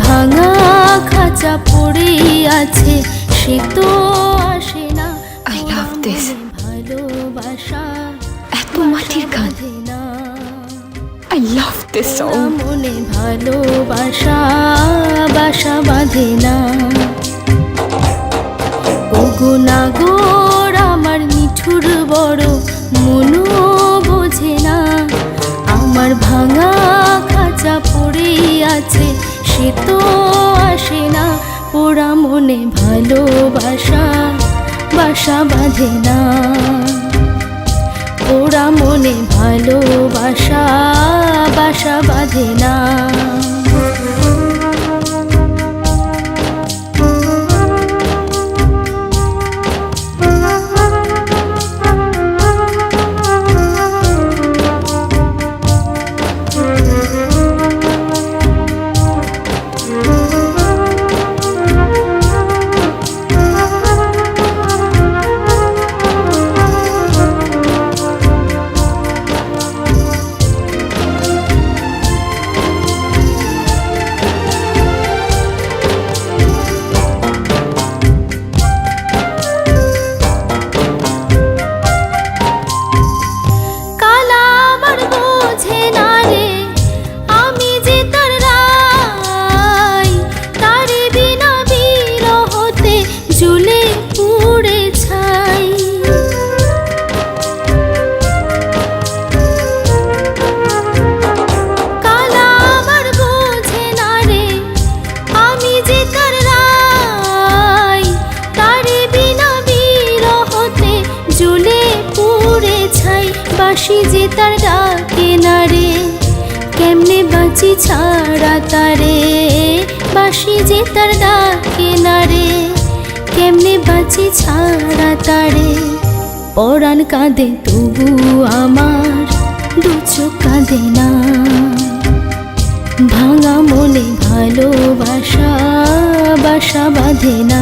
ভাঙা খাঁচা পড়ে আছে, সে তো আসে না। I love this. ভালোবাসা এত মাটির গান। I love this song. মনে ভালোবাসা বাসা বাঁধে না। ওগো নাগর আমার নিঠুর বড়, মনও বোঝে না। আমার ভাঙা খাঁচা পড়ে আছে, সে তো আসে না। পোড়া মনে ভালোবাসা বাসা বাঁধে না। পোড়া মনে ভালোবাসা বাসা বাঁধে না। বাঁশি যে তার ডাকে না রে, কেমনে বাঁচি ছাড়া তারে। বাঁশি যে তার ডাকে না রে, কেমনে বাঁচি ছাড়া তারে। পরাণ কাঁদে তবু আমার দু চোখ কাঁদে না। ভাঙা মনে ভালোবাসা বাসা বাঁধে না।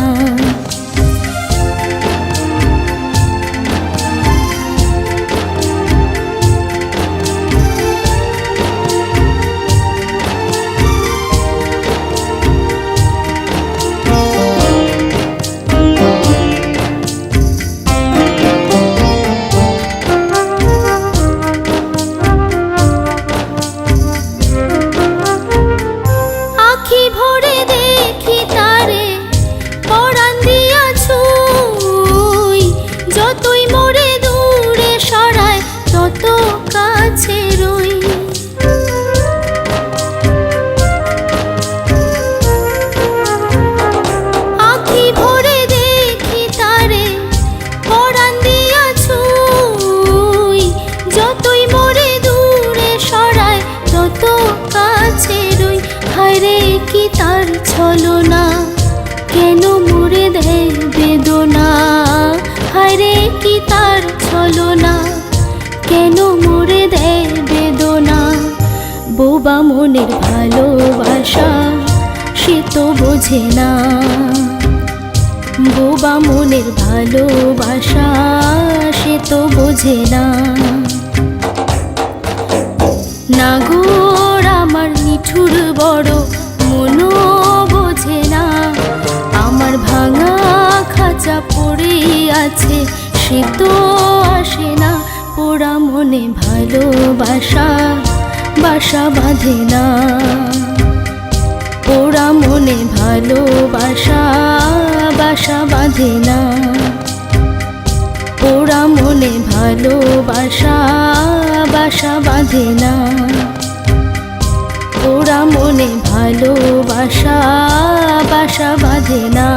কি তার ছলনা, কেন মুড়ে দেয় বেদনা। হায়রে কি তার ছলনা, কেন মুড়ে দেয় বেদনা। বোবা মনের ভালোবাসা সে তো বোঝে না। বোবা মনের ভালোবাসা সে তো বোঝে না। নাগর আমার নিঠুর বড়, মনও বোঝে না। আমার ভাঙা খাঁচা পড়ে আছে, সে তো আসে না। পোড়া মনে ভালোবাসা বাসা বাঁধে না। পোড়া মনে ভালোবাসা বাসা বাঁধে না। পোড়া মনে ভালোবাসা বাসা বাঁধে না। পোড়া মনে ভালোবাসা বাসা বাঁধে না।